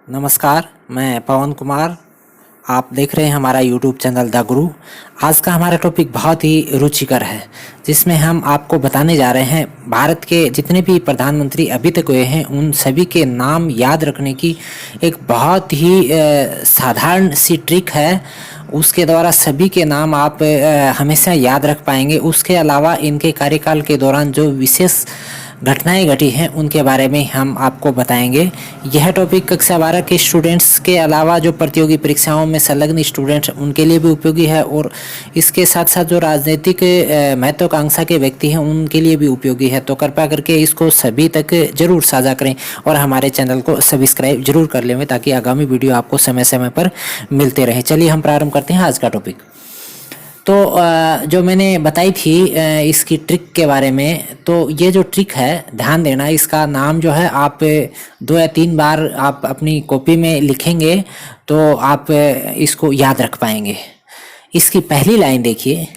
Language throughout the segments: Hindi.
नमस्कार, मैं पवन कुमार। आप देख रहे हैं हमारा यूट्यूब चैनल द गुरु। आज का हमारा टॉपिक बहुत ही रुचिकर है, जिसमें हम आपको बताने जा रहे हैं भारत के जितने भी प्रधानमंत्री अभी तक हुए हैं उन सभी के नाम याद रखने की एक बहुत ही साधारण सी ट्रिक है। उसके द्वारा सभी के नाम आप हमेशा याद रख पाएंगे। उसके अलावा इनके कार्यकाल के दौरान जो विशेष घटनाएं घटी हैं उनके बारे में हम आपको बताएंगे। यह टॉपिक कक्षा 12 के स्टूडेंट्स के अलावा जो प्रतियोगी परीक्षाओं में संलग्न स्टूडेंट्स उनके लिए भी उपयोगी है, और इसके साथ साथ जो राजनीतिक महत्वाकांक्षा के व्यक्ति हैं उनके लिए भी उपयोगी है। तो कृपया करके इसको सभी तक जरूर साझा करें और हमारे चैनल को सब्सक्राइब जरूर कर लें, ताकि आगामी वीडियो आपको समय समय पर मिलते रहें। चलिए हम प्रारंभ करते हैं आज का टॉपिक। तो जो मैंने बताई थी इसकी ट्रिक के बारे में, तो ये जो ट्रिक है ध्यान देना, इसका नाम जो है आप 2 या 3 बार आप अपनी कॉपी में लिखेंगे तो आप इसको याद रख पाएंगे। इसकी पहली लाइन देखिए,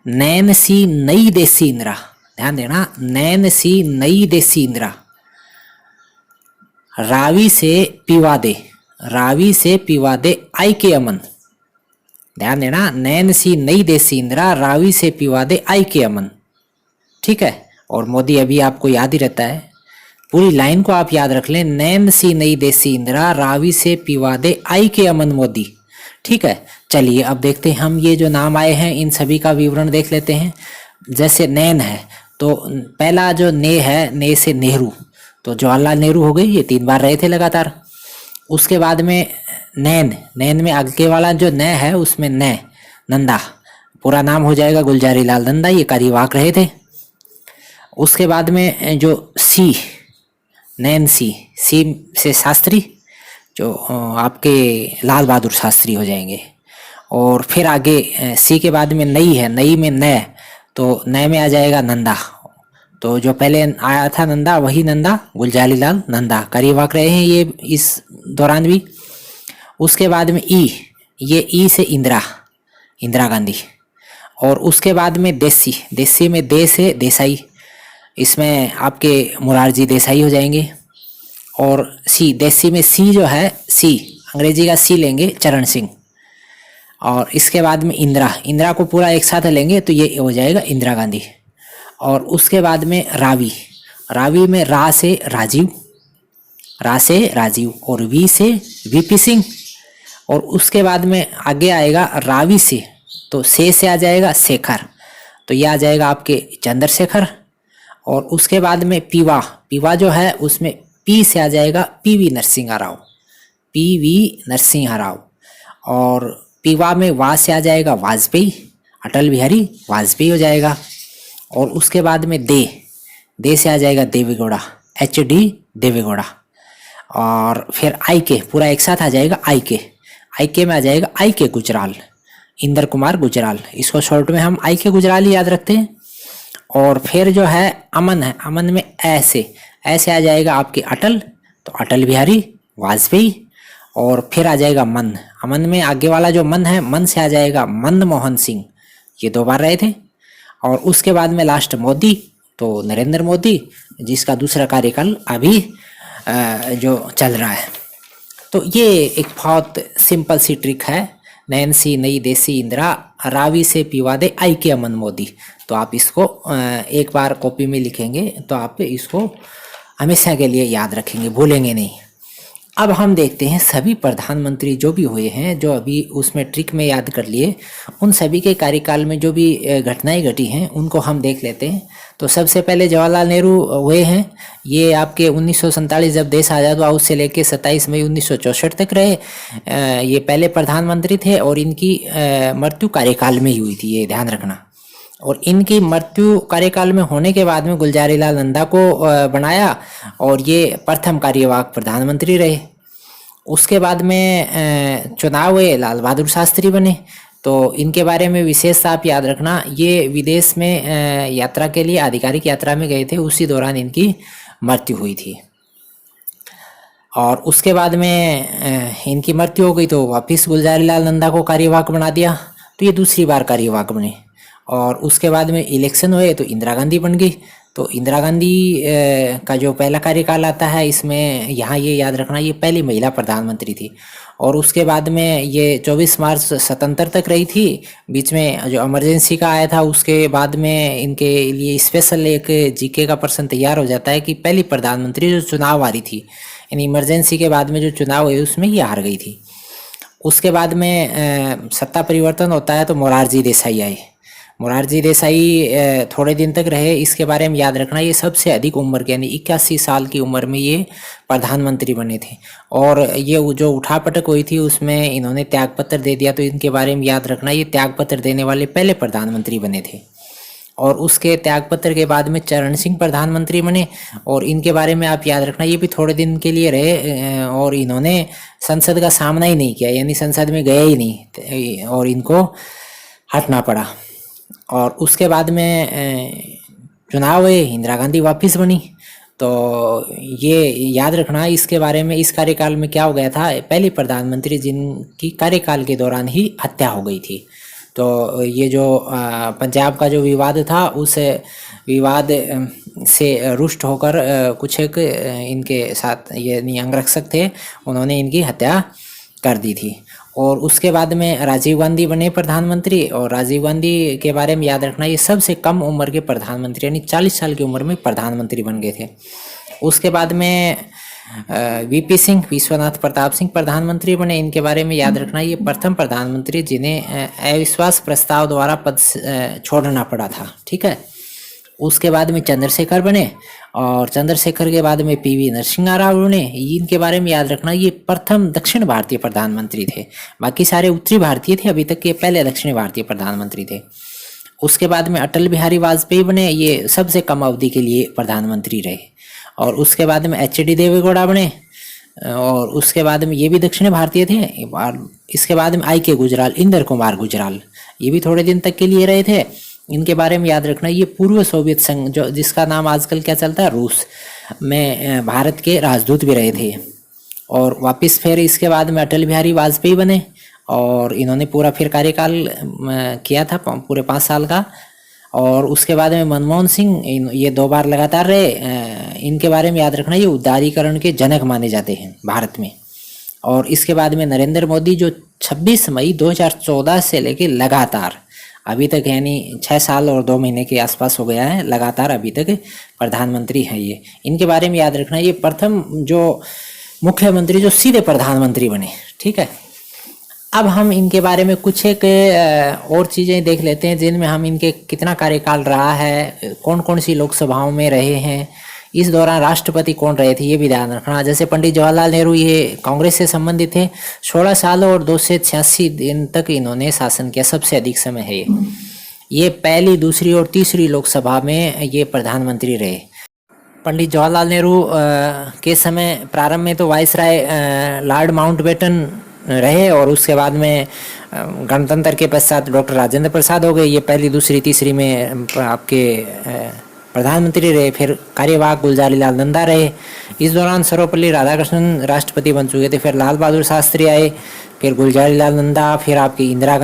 नैन सी नई देसी इंदिरा। ध्यान देना, नैन सी नई देसी इंदिरा, रावी से पीवा दे, रावी से पीवा दे आई के अमन। ध्यान देना, नैन सी नई देसी इंदिरा, रावी से पिवा दे आई के अमन। ठीक है, और मोदी अभी आपको याद ही रहता है। पूरी लाइन को आप याद रख लें, नैन सी नई देसी इंदिरा, रावी से पिवा दे आई के अमन मोदी। ठीक है, चलिए अब देखते हैं हम ये जो नाम आए हैं इन सभी का विवरण देख लेते हैं। जैसे नैन है तो पहला जो ने है, ने से नेहरू, तो जवाहरलाल नेहरू हो गए, ये 3 बार रहे थे लगातार। उसके बाद में नैन, नैन में आगे वाला जो न है उसमें नंदा, पूरा नाम हो जाएगा गुलजारी लाल नंदा, ये कार्यवाहक रहे थे। उसके बाद में जो सी, नैन सी, सी से शास्त्री, जो आपके लाल बहादुर शास्त्री हो जाएंगे। और फिर आगे सी के बाद में नई है, नई में न, तो न में आ जाएगा नंदा, तो जो पहले आया था नंदा वही नंदा, गुलजारी लाल नंदा कार्यवाहक रहे हैं ये इस दौरान भी। उसके बाद में ई, ये ई से इंदिरा, इंदिरा गांधी। और उसके बाद में देसी, देसी में दे से देसाई, इसमें आपके मुरारजी देसाई हो जाएंगे। और सी, देसी में सी जो है, सी अंग्रेजी का सी लेंगे, चरण सिंह। और इसके बाद में इंदिरा, इंदिरा को पूरा एक साथ लेंगे तो ये हो जाएगा इंदिरा गांधी। और उसके बाद में रावी, रावी में रा से राजीव, रा से राजीव, और वी से वीपी सिंह। और उसके बाद में आगे आएगा रावी से, तो से आ जाएगा शेखर, तो ये आ जाएगा आपके चंद्रशेखर। और उसके बाद में पीवा, पीवा जो है उसमें पी से आ जाएगा पीवी नरसिंह राव, पीवी नरसिंह राव। और पीवा में वा से आ जाएगा वाजपेयी, अटल बिहारी वाजपेयी हो जाएगा। और उसके बाद में दे से आ जाएगा देवेगौड़ा, एच डी देवेगौड़ा। और फिर आई के, पूरा एक साथ आ जाएगा आई के में आ जाएगा आई के गुजराल, इंदर कुमार गुजराल, इसको शॉर्ट में हम आई के गुजराल ही याद रखते हैं। और फिर जो है अमन है, अमन में ऐसे आ जाएगा आपके अटल, तो अटल बिहारी वाजपेयी। और फिर आ जाएगा मन, अमन में आगे वाला जो मन है, मन से आ जाएगा मनमोहन सिंह, ये 2 बार रहे थे। और उसके बाद में लास्ट मोदी, तो नरेंद्र मोदी, जिसका दूसरा कार्यकाल अभी जो चल रहा है। तो ये एक बहुत सिंपल सी ट्रिक है, नैन सी नई देसी इंदिरा, रावी से पिवा दे आई के अमन मोदी। तो आप इसको एक बार कॉपी में लिखेंगे तो आप इसको हमेशा के लिए याद रखेंगे, भूलेंगे नहीं। अब हम देखते हैं सभी प्रधानमंत्री जो भी हुए हैं, जो अभी उसमें ट्रिक में याद कर लिए, उन सभी के कार्यकाल में जो भी घटनाएं घटी हैं उनको हम देख लेते हैं। तो सबसे पहले जवाहरलाल नेहरू हुए हैं, ये आपके 1947 जब देश आज़ाद हुआ उससे लेके 27 मई 1964 तक रहे। ये पहले प्रधानमंत्री थे और इनकी मृत्यु कार्यकाल में ही हुई थी, ये ध्यान रखना। और इनकी मृत्यु कार्यकाल में होने के बाद में गुलजारी लाल नंदा को बनाया और ये प्रथम कार्यवाहक प्रधानमंत्री रहे। उसके बाद में चुनाव हुए, लाल बहादुर शास्त्री बने। तो इनके बारे में विशेष आप याद रखना, ये विदेश में यात्रा के लिए आधिकारिक यात्रा में गए थे, उसी दौरान इनकी मृत्यु हुई थी। और उसके बाद में इनकी मृत्यु हो गई तो वापिस गुलजारी लाल नंदा को कार्यवाहक बना दिया, तो ये दूसरी बार कार्यवाहक बने। और उसके बाद में इलेक्शन हुए तो इंदिरा गांधी बन गई, तो इंदिरा गांधी का जो पहला कार्यकाल आता है, इसमें यहाँ ये याद रखना ये पहली महिला प्रधानमंत्री थी। और उसके बाद में ये 24 मार्च 77 तक रही थी। बीच में जो इमरजेंसी का आया था, उसके बाद में इनके लिए स्पेशल एक जीके का प्रश्न तैयार हो जाता है कि पहली प्रधानमंत्री जो चुनाव आ रही थी, यानी इमरजेंसी के बाद में जो चुनाव हुए उसमें ये हार गई थी। उसके बाद में सत्ता परिवर्तन होता है तो मोरारजी देसाई आए। मोरारजी देसाई थोड़े दिन तक रहे। इसके बारे में याद रखना ये सबसे अधिक उम्र के, यानी 81 साल की उम्र में ये प्रधानमंत्री बने थे। और ये जो उठापटक हुई थी उसमें इन्होंने त्यागपत्र दे दिया, तो इनके बारे में याद रखना ये त्यागपत्र देने वाले पहले प्रधानमंत्री बने थे। और उसके त्यागपत्र के बाद में चरण सिंह प्रधानमंत्री बने, और इनके बारे में आप याद रखना ये भी थोड़े दिन के लिए रहे और इन्होंने संसद का सामना ही नहीं किया, यानी संसद में गए ही नहीं और इनको हटना पड़ा। और उसके बाद में चुनाव हुए, इंदिरा गांधी वापस बनी। तो ये याद रखना इसके बारे में, इस कार्यकाल में क्या हो गया था, पहली प्रधानमंत्री जिनकी कार्यकाल के दौरान ही हत्या हो गई थी। तो ये जो पंजाब का जो विवाद था, उस विवाद से रुष्ट होकर कुछ एक इनके साथ ये अंगरक्षक थे, उन्होंने इनकी हत्या कर दी थी। और उसके बाद में राजीव गांधी बने प्रधानमंत्री। और राजीव गांधी के बारे में याद रखना ये सबसे कम उम्र के प्रधानमंत्री, यानी 40 साल की उम्र में प्रधानमंत्री बन गए थे। उसके बाद में वीपी सिंह, विश्वनाथ प्रताप सिंह प्रधानमंत्री बने। इनके बारे में याद रखना ये प्रथम प्रधानमंत्री जिन्हें अविश्वास प्रस्ताव द्वारा पद छोड़ना पड़ा था, ठीक है। उसके बाद में चंद्रशेखर बने, और चंद्रशेखर के बाद में पीवी नरसिम्हा राव बने। इनके बारे में याद रखना ये प्रथम दक्षिण भारतीय प्रधानमंत्री थे, बाकी सारे उत्तरी भारतीय थे अभी तक, ये पहले दक्षिण भारतीय प्रधानमंत्री थे। उसके बाद में अटल बिहारी वाजपेयी बने, ये सबसे कम अवधि के लिए प्रधानमंत्री रहे। और उसके बाद में एच.डी. देवेगौड़ा बने, और उसके बाद में ये भी दक्षिण भारतीय थे। और इसके बाद में आई के गुजराल, इंदर कुमार गुजराल, ये भी थोड़े दिन तक के लिए रहे थे। इनके बारे में याद रखना ये पूर्व सोवियत संघ, जो जिसका नाम आजकल क्या चलता है, रूस में भारत के राजदूत भी रहे थे। और वापस फिर इसके बाद में अटल बिहारी वाजपेयी बने, और इन्होंने पूरा फिर कार्यकाल किया था पूरे 5 साल का। और उसके बाद में मनमोहन सिंह, ये 2 बार लगातार रहे। इनके बारे में याद रखना ये उदारीकरण के जनक माने जाते हैं भारत में। और इसके बाद में नरेंद्र मोदी, जो 26 मई 2014 से लेके लगातार अभी तक, यानी 6 साल और 2 महीने के आसपास हो गया है, लगातार अभी तक प्रधानमंत्री हैं ये। इनके बारे में याद रखना ये प्रथम जो मुख्यमंत्री जो सीधे प्रधानमंत्री बने, ठीक है। अब हम इनके बारे में कुछ एक और चीज़ें देख लेते हैं जिनमें हम इनके कितना कार्यकाल रहा है, कौन कौन सी लोकसभाओं में रहे हैं, इस दौरान राष्ट्रपति कौन रहे थे, ये भी ध्यान रखना। जैसे पंडित जवाहरलाल नेहरू, ये कांग्रेस से संबंधित थे। 16 साल और 286 दिन तक इन्होंने शासन किया, सबसे अधिक समय है ये पहली, दूसरी और तीसरी लोकसभा में ये प्रधानमंत्री रहे। पंडित जवाहरलाल नेहरू के समय प्रारंभ में तो वाइसराय लॉर्ड माउंटबेटन रहे, और उसके बाद में गणतंत्र के पश्चात डॉक्टर राजेंद्र प्रसाद हो गए, ये पहली, दूसरी, तीसरी में आपके प्रधानमंत्री रहे। फिर कार्यवाहक गुलजारीलाल नंदा रहे। इस दौरान सर्वपल्ली राधाकृष्णन राष्ट्रपति बन चुके थे। फिर लाल बहादुर शास्त्री आए, फिर गुलजारीलाल नंदा, फिर आपकी इंदिरा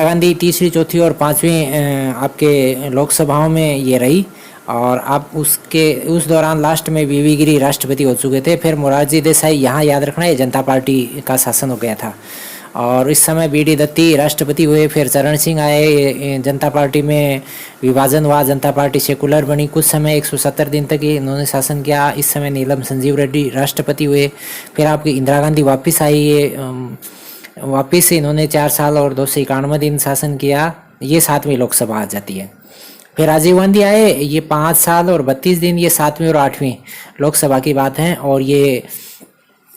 गांधी तीसरी, चौथी और 5वीं आपके लोकसभाओं में ये रही। और आप उस दौरान लास्ट में वीवी गिरी राष्ट्रपति हो चुके थे। फिर मोरारजी देसाई, यहाँ याद रखना ये जनता पार्टी का शासन हो गया था। और इस समय बी.डी. दत्ती राष्ट्रपति हुए। फिर चरण सिंह आए, जनता पार्टी में विभाजन हुआ, जनता पार्टी सेकुलर बनी। कुछ समय 170 दिन तक इन्होंने शासन किया। इस समय नीलम संजीव रेड्डी राष्ट्रपति हुए। फिर आपकी इंदिरा गांधी वापस आई, वापस इन्होंने 4 साल और 291 दिन शासन किया। ये 7वीं लोकसभा आ जाती है। फिर राजीव गांधी आए, ये 5 साल और 32 दिन, ये 7वीं और 8वीं लोकसभा की बात है। और ये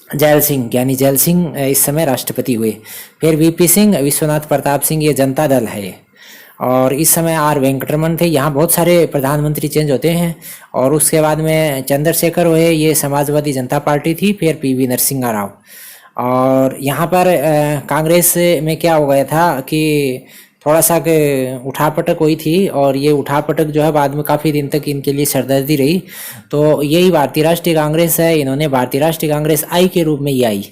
जैल सिंह इस समय राष्ट्रपति हुए। फिर वीपी सिंह, विश्वनाथ प्रताप सिंह, ये जनता दल है। और इस समय आर वेंकटरमन थे। यहाँ बहुत सारे प्रधानमंत्री चेंज होते हैं। और उसके बाद में चंद्रशेखर हुए, ये समाजवादी जनता पार्टी थी। फिर पीवी नरसिम्हा राव। और यहाँ पर कांग्रेस में क्या हो गया था कि थोड़ा सा उठापटक हुई थी, और ये उठापटक जो है बाद में काफ़ी दिन तक इनके लिए सरदर्दी रही। तो यही भारतीय राष्ट्रीय कांग्रेस है, इन्होंने भारतीय राष्ट्रीय कांग्रेस आई के रूप में ही आई।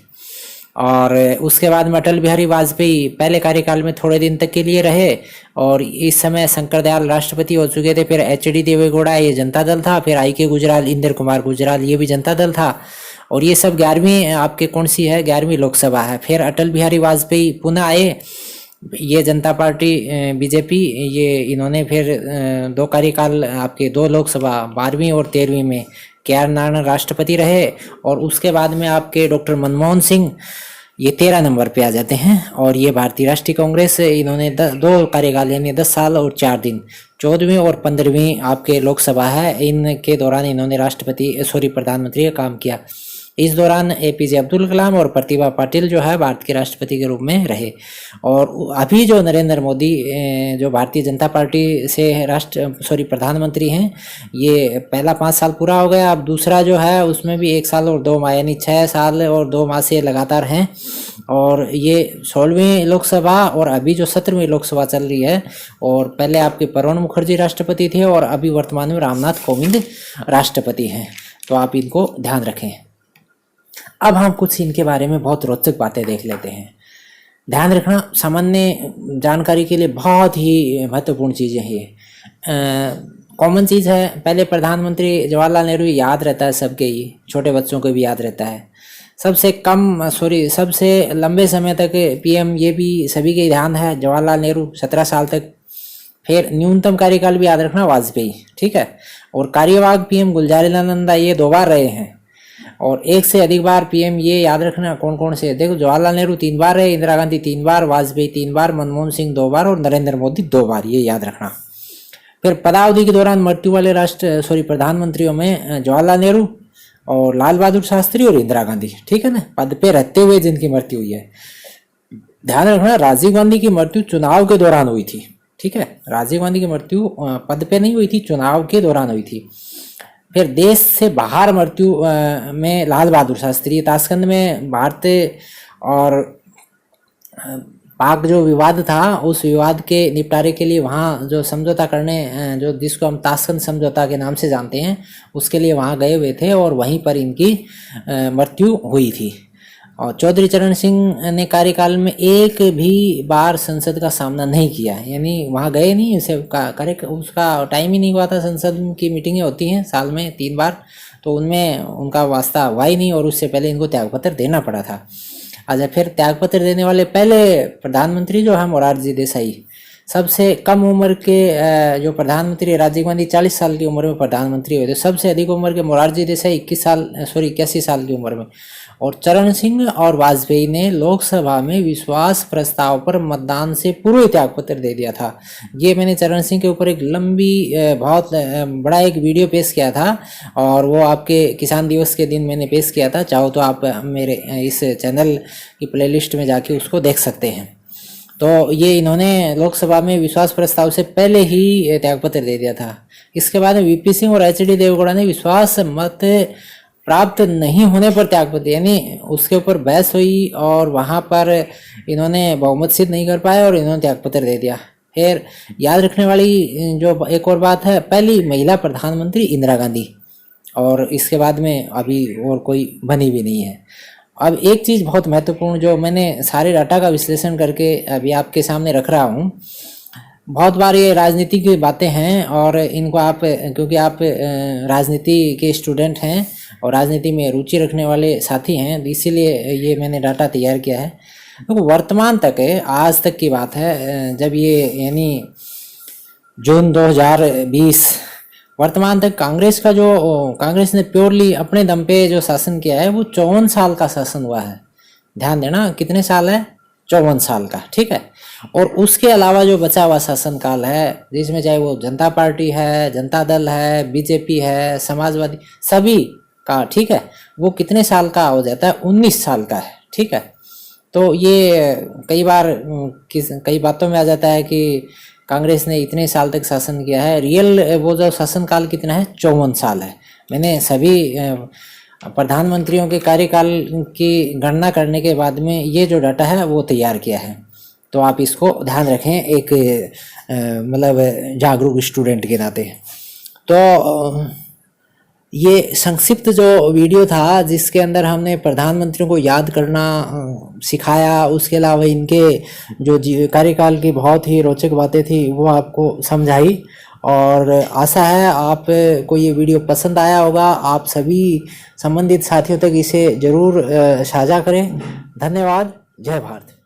और उसके बाद में अटल बिहारी वाजपेयी पहले कार्यकाल में थोड़े दिन तक के लिए रहे और इस समय शंकर दयाल राष्ट्रपति हो चुके थे। फिर एच.डी. देवेगौड़ा ये जनता दल था, फिर आई के गुजराल, इंद्र कुमार गुजराल ये भी जनता दल था। और ये सब 11वीं आपके कौन सी है, 11वीं लोकसभा है। फिर अटल बिहारी वाजपेयी पुनः आए, ये जनता पार्टी बीजेपी, ये इन्होंने फिर 2 कार्यकाल आपके 2 लोकसभा 12वीं और 13वीं में के.आर. नारायण राष्ट्रपति रहे। और उसके बाद में आपके डॉक्टर मनमोहन सिंह ये 13 नंबर पे आ जाते हैं। और ये भारतीय राष्ट्रीय कांग्रेस, इन्होंने 2 कार्यकाल यानी 10 साल और 4 दिन 14वीं और 15वीं आपके लोकसभा है, इनके दौरान इन्होंने प्रधानमंत्री का काम किया। इस दौरान एपीजे अब्दुल कलाम और प्रतिभा पाटिल जो है भारत के राष्ट्रपति के रूप में रहे। और अभी जो नरेंद्र मोदी जो भारतीय जनता पार्टी से प्रधानमंत्री हैं, ये पहला 5 साल पूरा हो गया। अब दूसरा जो है उसमें भी 1 साल और 2 माह यानी 6 साल और 2 माह से लगातार हैं। और ये 16वीं लोकसभा और अभी जो 17वीं लोकसभा चल रही है। और पहले आपके प्रणब मुखर्जी राष्ट्रपति थे और अभी वर्तमान में रामनाथ कोविंद राष्ट्रपति हैं। तो आप इनको ध्यान रखें। अब हम कुछ इनके बारे में बहुत रोचक बातें देख लेते हैं। ध्यान रखना, सामान्य जानकारी के लिए बहुत ही महत्वपूर्ण चीज़ें हैं ये। कॉमन चीज़ है, पहले प्रधानमंत्री जवाहरलाल नेहरू याद रहता है सबके ही, छोटे बच्चों को भी याद रहता है। सबसे लंबे समय तक पीएम ये भी सभी के ध्यान है, जवाहरलाल नेहरू 17 साल तक। फिर न्यूनतम कार्यकाल भी याद रखना वाजपेयी, ठीक है। और कार्यवाहक पीएम गुलजारीलाल नंदा ये 2 बार रहे हैं। और 1 से अधिक बार पीएम ये याद रखना कौन कौन से, देखो जवाहरलाल नेहरू 3 बार रहे, इंदिरा गांधी 3 बार, वाजपेयी 3 बार, मनमोहन सिंह 2 बार और नरेंद्र मोदी 2 बार, ये याद रखना। फिर पदावधि के दौरान मृत्यु वाले प्रधानमंत्रियों में जवाहरलाल नेहरू और लाल बहादुर शास्त्री और इंदिरा गांधी, ठीक है ना, पद पे रहते हुए जिनकी मृत्यु हुई है। ध्यान रखना, राजीव गांधी की मृत्यु चुनाव के दौरान हुई थी, ठीक है। राजीव गांधी की मृत्यु पद पे नहीं हुई थी, चुनाव के दौरान हुई थी। फिर देश से बाहर मृत्यु में लाल बहादुर शास्त्री, ताशकंद में भारत और पाक जो विवाद था, उस विवाद के निपटारे के लिए वहाँ जो समझौता करने, जो जिसको हम ताशकंद समझौता के नाम से जानते हैं, उसके लिए वहाँ गए हुए थे और वहीं पर इनकी मृत्यु हुई थी। और चौधरी चरण सिंह ने कार्यकाल में एक भी बार संसद का सामना नहीं किया, यानी वहाँ गए नहीं, उसका टाइम ही नहीं हुआ था। संसद की मीटिंगें होती हैं साल में 3 बार, तो उनमें उनका वास्ता हुआ ही नहीं और उससे पहले इनको त्यागपत्र देना पड़ा था। अच्छा, फिर त्यागपत्र देने वाले पहले प्रधानमंत्री जो है मोरारजी देसाई, सबसे कम उम्र के जो प्रधानमंत्री, राजीव गांधी 40 साल की उम्र में प्रधानमंत्री हुए थे, सबसे अधिक उम्र के मोरारजी देसाई 81 साल की उम्र में। और चरण सिंह और वाजपेयी ने लोकसभा में विश्वास प्रस्ताव पर मतदान से पूर्व त्यागपत्र दे दिया था। ये मैंने चरण सिंह के ऊपर एक लंबी बहुत बड़ा एक वीडियो पेश किया था और वो आपके किसान दिवस के दिन मैंने पेश किया था। चाहो तो आप मेरे इस चैनल की प्लेलिस्ट में जाके उसको देख सकते हैं। तो ये इन्होंने लोकसभा में विश्वास प्रस्ताव से पहले ही त्यागपत्र दे दिया था। इसके बाद वीपी सिंह और एच.डी. देवेगौड़ा ने विश्वास मत प्राप्त नहीं होने पर त्यागपत्र, यानी उसके ऊपर बहस हुई और वहाँ पर इन्होंने बहुमत सिद्ध नहीं कर पाए और इन्होंने त्यागपत्र दे दिया। फिर याद रखने वाली जो एक और बात है, पहली महिला प्रधानमंत्री इंदिरा गांधी, और इसके बाद में अभी और कोई बनी भी नहीं है। अब एक चीज़ बहुत महत्वपूर्ण जो मैंने सारे डाटा का विश्लेषण करके अभी आपके सामने रख रहा हूँ, बहुत बार ये राजनीति की बातें हैं और इनको आप, क्योंकि आप राजनीति के स्टूडेंट हैं और राजनीति में रुचि रखने वाले साथी हैं, इसीलिए ये मैंने डाटा तैयार किया है। तो वर्तमान तक है, आज तक की बात है, जब ये यानी जून 2020 वर्तमान तक कांग्रेस ने प्योरली अपने दम पे जो शासन किया है वो 54 साल का शासन हुआ है। ध्यान देना, कितने साल है? 54 साल का, ठीक है। और उसके अलावा जो बचा हुआ शासन काल है, जिसमें चाहे वो जनता पार्टी है, जनता दल है, बीजेपी है, समाजवादी, सभी का, ठीक है, वो कितने साल का हो जाता है? 19 साल का है, ठीक है। तो ये कई बातों में आ जाता है कि कांग्रेस ने इतने साल तक शासन किया है। रियल वो जो शासन काल कितना है? 54 साल है। मैंने सभी प्रधानमंत्रियों के कार्यकाल की गणना करने के बाद में ये जो डाटा है वो तैयार किया है। तो आप इसको ध्यान रखें एक मतलब जागरूक स्टूडेंट के नाते। तो ये संक्षिप्त जो वीडियो था जिसके अंदर हमने प्रधानमंत्रियों को याद करना सिखाया, उसके अलावा इनके जो कार्यकाल की बहुत ही रोचक बातें थी वो आपको समझाई। और आशा है आपको ये वीडियो पसंद आया होगा। आप सभी संबंधित साथियों तक इसे ज़रूर साझा करें। धन्यवाद। जय भारत।